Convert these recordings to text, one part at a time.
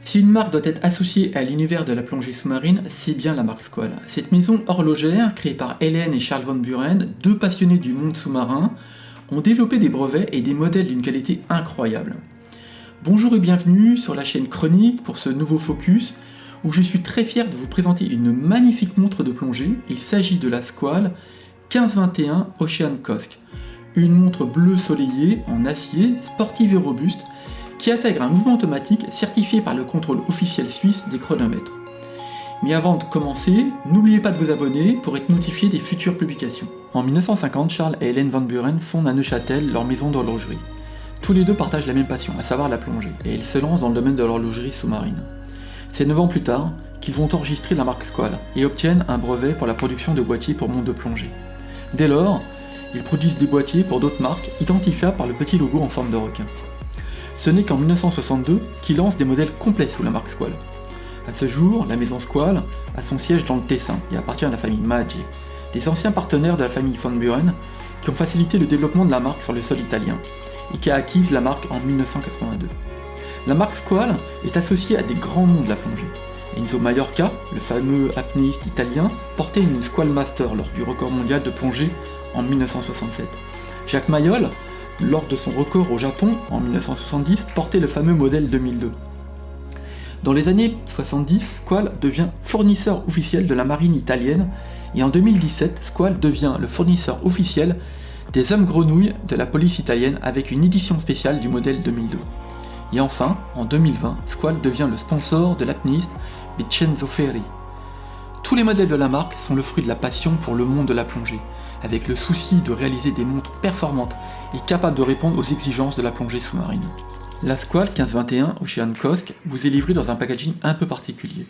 Si une marque doit être associée à l'univers de la plongée sous-marine, c'est bien la marque Squall. Cette maison horlogère, créée par Hélène et Charles Van Buren, deux passionnés du monde sous-marin, ont développé des brevets et des modèles d'une qualité incroyable. Bonjour et bienvenue sur la chaîne Chronique pour ce nouveau focus, où je suis très fier de vous présenter une magnifique montre de plongée. Il s'agit de la Squall 1521 Ocean Cosk, une montre bleue soleillée en acier, sportive et robuste, qui intègre un mouvement automatique certifié par le contrôle officiel suisse des chronomètres. Mais avant de commencer, n'oubliez pas de vous abonner pour être notifié des futures publications. En 1950, Charles et Hélène Van Buren fondent à Neuchâtel leur maison d'horlogerie. Tous les deux partagent la même passion, à savoir la plongée, et ils se lancent dans le domaine de l'horlogerie sous-marine. C'est 9 ans plus tard qu'ils vont enregistrer la marque Squall et obtiennent un brevet pour la production de boîtiers pour montres de plongée. Dès lors, ils produisent des boîtiers pour d'autres marques, identifiables par le petit logo en forme de requin. Ce n'est qu'en 1962 qu'ils lancent des modèles complets sous la marque Squall. A ce jour, la maison Squall a son siège dans le Tessin et appartient à la famille Maggi, des anciens partenaires de la famille Van Buren qui ont facilité le développement de la marque sur le sol italien et qui a acquis la marque en 1982. La marque Squall est associée à des grands noms de la plongée. Enzo Maiorca, le fameux apnéiste italien, portait une Squall Master lors du record mondial de plongée en 1967. Jacques Mayol, lors de son record au Japon en 1970, portait le fameux modèle 2002. Dans les années 70, Squall devient fournisseur officiel de la marine italienne et en 2017, Squall devient le fournisseur officiel des hommes grenouilles de la police italienne avec une édition spéciale du modèle 2002. Et enfin, en 2020, Squall devient le sponsor de l'apnéiste Vincenzo Ferri. Tous les modèles de la marque sont le fruit de la passion pour le monde de la plongée, avec le souci de réaliser des montres performantes et capables de répondre aux exigences de la plongée sous-marine. La Squall 1521 Ocean Cosk vous est livrée dans un packaging un peu particulier.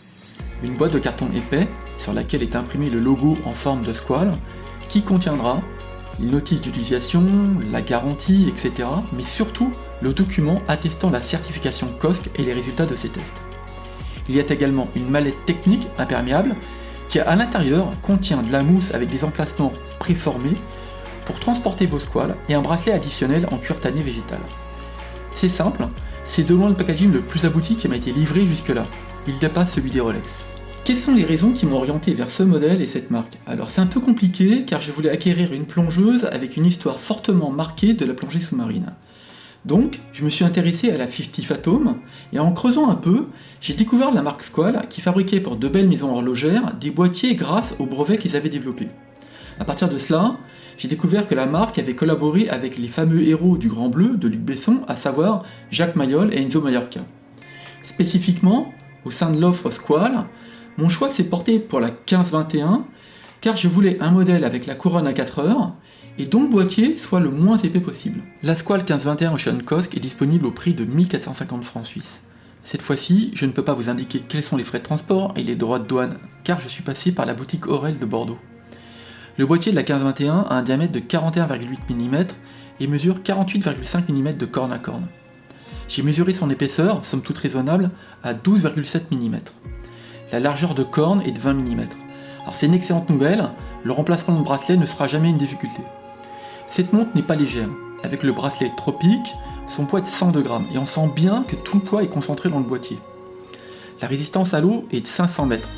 Une boîte de carton épais sur laquelle est imprimé le logo en forme de Squall, qui contiendra une notice d'utilisation, la garantie, etc., mais surtout le document attestant la certification Cosk et les résultats de ses tests. Il y a également une mallette technique imperméable qui à l'intérieur contient de la mousse avec des emplacements préformés pour transporter vos squalls et un bracelet additionnel en cuir tanné végétal. C'est simple, c'est de loin le packaging le plus abouti qui m'a été livré jusque-là. Il dépasse celui des Rolex. Quelles sont les raisons qui m'ont orienté vers ce modèle et cette marque? Alors c'est un peu compliqué car je voulais acquérir une plongeuse avec une histoire fortement marquée de la plongée sous-marine. Donc, je me suis intéressé à la 50 Fathom, et en creusant un peu, j'ai découvert la marque Squall qui fabriquait pour de belles maisons horlogères des boîtiers grâce aux brevets qu'ils avaient développés. A partir de cela, j'ai découvert que la marque avait collaboré avec les fameux héros du Grand Bleu de Luc Besson, à savoir Jacques Mayol et Enzo Maiorca. Spécifiquement, au sein de l'offre Squall, mon choix s'est porté pour la 1521, car je voulais un modèle avec la couronne à 4 heures, et dont le boîtier soit le moins épais possible. La Squall 1521 Ocean Cosk est disponible au prix de 1450 francs suisses. Cette fois-ci, je ne peux pas vous indiquer quels sont les frais de transport et les droits de douane, car je suis passé par la boutique Aurel de Bordeaux. Le boîtier de la 1521 a un diamètre de 41,8 mm et mesure 48,5 mm de corne à corne. J'ai mesuré son épaisseur, somme toute raisonnable, à 12,7 mm. La largeur de corne est de 20 mm. Alors c'est une excellente nouvelle, le remplacement de bracelet ne sera jamais une difficulté. Cette montre n'est pas légère. Avec le bracelet Tropic, son poids est de 102 grammes et on sent bien que tout le poids est concentré dans le boîtier. La résistance à l'eau est de 500 mètres.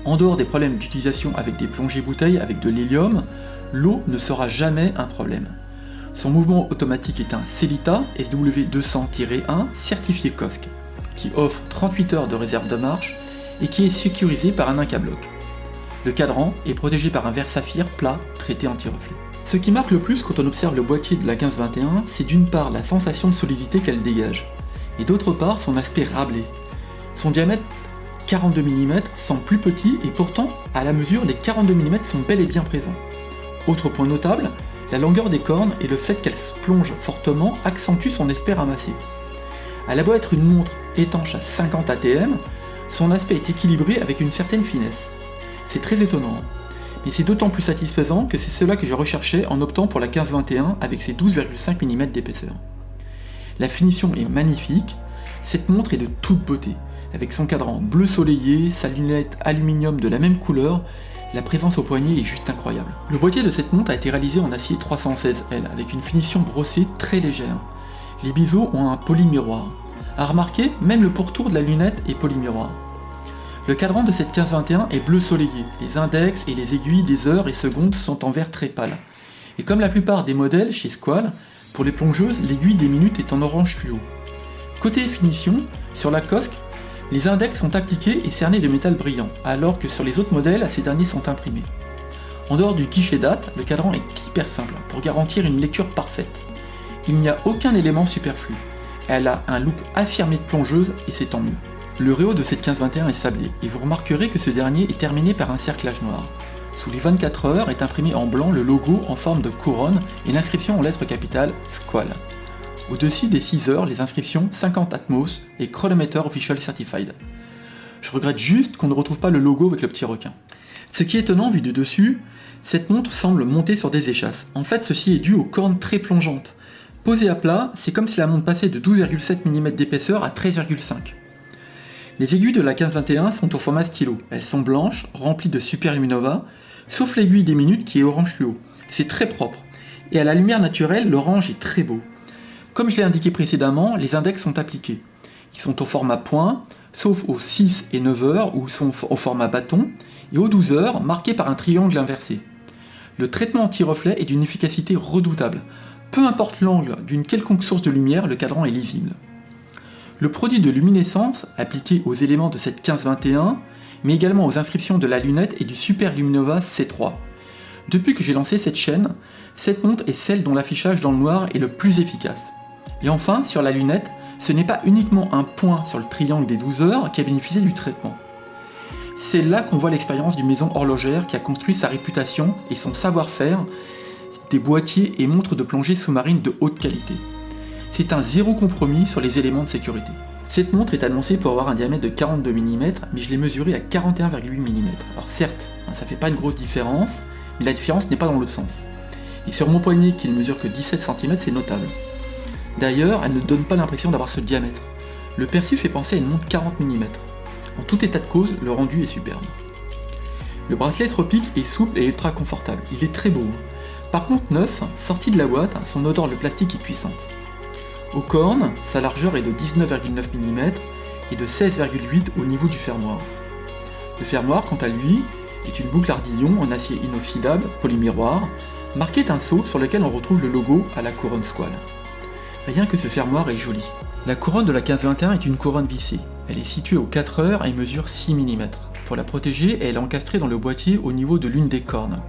En dehors des problèmes d'utilisation avec des plongées bouteilles avec de l'hélium, l'eau ne sera jamais un problème. Son mouvement automatique est un Sellita SW200-1 certifié Cosk, qui offre 38 heures de réserve de marche et qui est sécurisé par un Incabloc. Le cadran est protégé par un verre saphir plat traité anti-reflet. Ce qui marque le plus quand on observe le boîtier de la 1521, c'est d'une part la sensation de solidité qu'elle dégage, et d'autre part son aspect râblé. Son diamètre 42 mm semble plus petit et pourtant, à la mesure, les 42 mm sont bel et bien présents. Autre point notable, la longueur des cornes et le fait qu'elle se plonge fortement accentue son aspect ramassé. Elle a beau être une montre étanche à 50 ATM, son aspect est équilibré avec une certaine finesse. C'est très étonnant, mais c'est d'autant plus satisfaisant que c'est cela que je recherchais en optant pour la 1521 avec ses 12,5 mm d'épaisseur. La finition est magnifique, cette montre est de toute beauté, avec son cadran bleu soleillé, sa lunette aluminium de la même couleur, la présence au poignet est juste incroyable. Le boîtier de cette montre a été réalisé en acier 316L avec une finition brossée très légère. Les biseaux ont un polymiroir. À remarquer, même le pourtour de la lunette est polymiroir. Le cadran de cette 15-21 est bleu soleillé, les index et les aiguilles des heures et secondes sont en vert très pâle. Et comme la plupart des modèles chez Squall, pour les plongeuses, l'aiguille des minutes est en orange fluo. Côté finition, sur la Cosc, les index sont appliqués et cernés de métal brillant, alors que sur les autres modèles, ces derniers sont imprimés. En dehors du guichet date, le cadran est hyper simple pour garantir une lecture parfaite. Il n'y a aucun élément superflu. Elle a un look affirmé de plongeuse et c'est tant mieux. Le réo de cette 15-21 est sablé et vous remarquerez que ce dernier est terminé par un cerclage noir. Sous les 24 heures est imprimé en blanc le logo en forme de couronne et l'inscription en lettres capitales Squall. Au-dessus des 6 heures, les inscriptions 50 Atmos et Chronometer Official Certified. Je regrette juste qu'on ne retrouve pas le logo avec le petit requin. Ce qui est étonnant vu du dessus, cette montre semble monter sur des échasses. En fait, ceci est dû aux cornes très plongeantes. Posée à plat, c'est comme si la montre passait de 12,7 mm d'épaisseur à 13,5 mm. Les aiguilles de la 15-21 sont au format stylo. Elles sont blanches, remplies de superluminova, sauf l'aiguille des minutes qui est orange fluo. C'est très propre. Et à la lumière naturelle, l'orange est très beau. Comme je l'ai indiqué précédemment, les index sont appliqués. Ils sont au format point, sauf aux 6 et 9 heures où ils sont au format bâton, et aux 12 heures marqués par un triangle inversé. Le traitement anti-reflet est d'une efficacité redoutable. Peu importe l'angle d'une quelconque source de lumière, le cadran est lisible. Le produit de luminescence appliqué aux éléments de cette 15-21, mais également aux inscriptions de la lunette et du Super Luminova C3. Depuis que j'ai lancé cette chaîne, cette montre est celle dont l'affichage dans le noir est le plus efficace. Et enfin, sur la lunette, ce n'est pas uniquement un point sur le triangle des 12 heures qui a bénéficié du traitement. C'est là qu'on voit l'expérience d'une maison horlogère qui a construit sa réputation et son savoir-faire des boîtiers et montres de plongée sous-marine de haute qualité. C'est un zéro compromis sur les éléments de sécurité. Cette montre est annoncée pour avoir un diamètre de 42 mm, mais je l'ai mesuré à 41,8 mm. Alors certes, ça fait pas une grosse différence, mais la différence n'est pas dans l'autre sens. Et sur mon poignet qui ne mesure que 17 cm, c'est notable. D'ailleurs, elle ne donne pas l'impression d'avoir ce diamètre. Le perçu fait penser à une montre 40 mm. En tout état de cause, le rendu est superbe. Le bracelet Tropic est souple et ultra confortable, il est très beau. Par contre neuf, sorti de la boîte, son odeur de plastique est puissante. Aux cornes, sa largeur est de 19,9 mm et de 16,8 au niveau du fermoir. Le fermoir, quant à lui, est une boucle ardillon en acier inoxydable, polymiroir, marquée d'un sceau sur lequel on retrouve le logo à la couronne Squall. Rien que ce fermoir est joli. La couronne de la 15-21 est une couronne vissée. Elle est située aux 4 heures et mesure 6 mm. Pour la protéger, elle est encastrée dans le boîtier au niveau de l'une des cornes.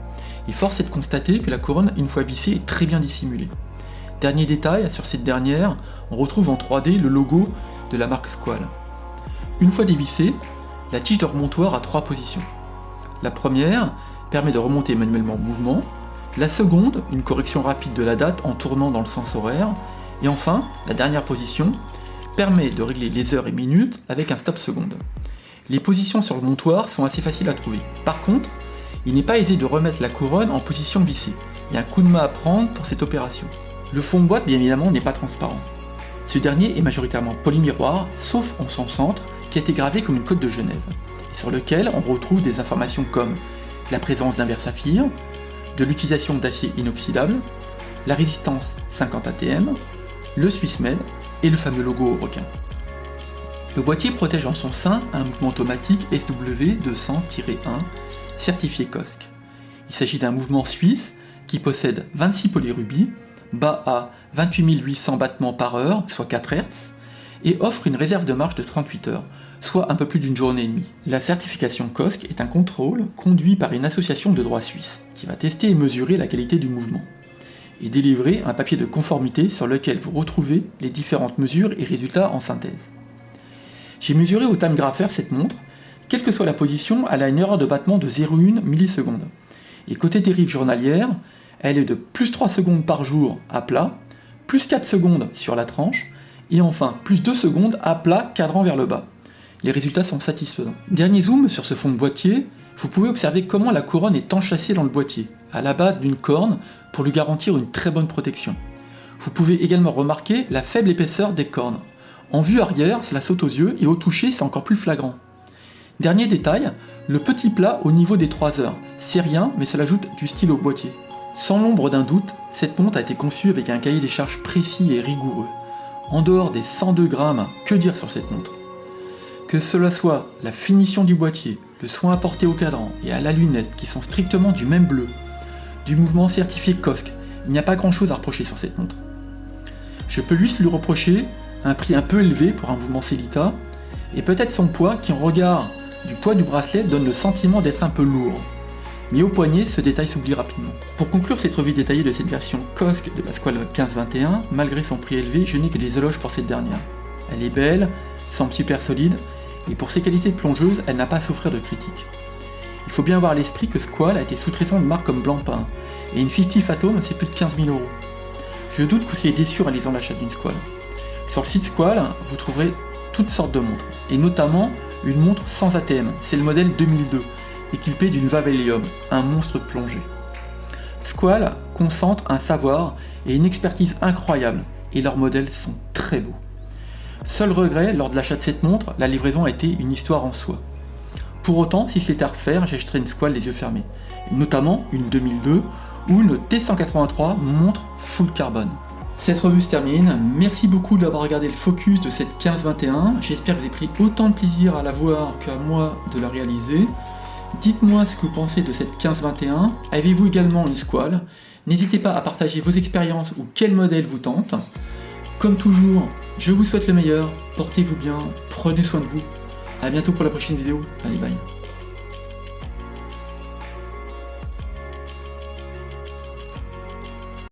Et force est de constater que la couronne, une fois vissée, est très bien dissimulée. Dernier détail, sur cette dernière, on retrouve en 3D le logo de la marque Squall. Une fois dévissée, la tige de remontoir a 3 positions. La première permet de remonter manuellement le mouvement, la seconde, une correction rapide de la date en tournant dans le sens horaire, et enfin, la dernière position, permet de régler les heures et minutes avec un stop seconde. Les positions sur le montoir sont assez faciles à trouver. Par contre, il n'est pas aisé de remettre la couronne en position vissée. Il y a un coup de main à prendre pour cette opération. Le fond de boîte, bien évidemment, n'est pas transparent. Ce dernier est majoritairement polymiroir, sauf en son centre, qui a été gravé comme une côte de Genève, sur lequel on retrouve des informations comme la présence d'un verre saphir, de l'utilisation d'acier inoxydable, la résistance 50 ATM, le Swissmade et le fameux logo au requin. Le boîtier protège en son sein un mouvement automatique SW200-1 certifié Cosc. Il s'agit d'un mouvement suisse qui possède 26 polyrubis, bat à 28 800 battements par heure, soit 4 Hz, et offre une réserve de marche de 38 heures, soit un peu plus d'une journée et demie. La certification Cosc est un contrôle conduit par une association de droit suisse, qui va tester et mesurer la qualité du mouvement, et délivrer un papier de conformité sur lequel vous retrouvez les différentes mesures et résultats en synthèse. J'ai mesuré au time grapher cette montre, quelle que soit la position, elle a une erreur de battement de 0,1 milliseconde. Et côté dérive journalière, elle est de plus 3 secondes par jour à plat, plus 4 secondes sur la tranche, et enfin plus 2 secondes à plat cadrant vers le bas. Les résultats sont satisfaisants. Dernier zoom sur ce fond de boîtier, vous pouvez observer comment la couronne est enchâssée dans le boîtier, à la base d'une corne, pour lui garantir une très bonne protection. Vous pouvez également remarquer la faible épaisseur des cornes. En vue arrière, cela saute aux yeux, et au toucher, c'est encore plus flagrant. Dernier détail, le petit plat au niveau des 3 heures. C'est rien, mais cela ajoute du style au boîtier. Sans l'ombre d'un doute, cette montre a été conçue avec un cahier des charges précis et rigoureux. En dehors des 102 grammes, que dire sur cette montre? Que cela soit la finition du boîtier, le soin apporté au cadran et à la lunette qui sont strictement du même bleu, du mouvement certifié COSC, il n'y a pas grand chose à reprocher sur cette montre. Je peux juste lui reprocher un prix un peu élevé pour un mouvement Sellita, et peut-être son poids qui en regard du poids du bracelet donne le sentiment d'être un peu lourd. Mais au poignet, ce détail s'oublie rapidement. Pour conclure cette revue détaillée de cette version COSC de la Squale 1521, malgré son prix élevé, je n'ai que des éloges pour cette dernière. Elle est belle, semble super solide, et pour ses qualités de plongeuse, elle n'a pas à souffrir de critiques. Il faut bien avoir à l'esprit que Squale a été sous-traitant de marques comme Blancpain, et une 50 Phantom c'est plus de 15 000 €. Je doute que vous soyez déçus en réalisant l'achat d'une Squale. Sur le site Squale, vous trouverez toutes sortes de montres, et notamment une montre sans ATM, c'est le modèle 2002, équipé d'une valve hélium, un monstre de plongée. Squale concentre un savoir et une expertise incroyable, et leurs modèles sont très beaux. Seul regret, lors de l'achat de cette montre, la livraison a été une histoire en soi. Pour autant, si c'était à refaire, j'achèterais une Squale les yeux fermés, notamment une 2002 ou une T183 montre full carbone. Cette revue se termine, merci beaucoup d'avoir regardé le focus de cette 1521, j'espère que vous avez pris autant de plaisir à la voir qu'à moi de la réaliser. Dites-moi ce que vous pensez de cette 1521, avez-vous également une Squale? N'hésitez pas à partager vos expériences ou quel modèle vous tente. Comme toujours, je vous souhaite le meilleur, portez-vous bien, prenez soin de vous. A bientôt pour la prochaine vidéo, allez bye.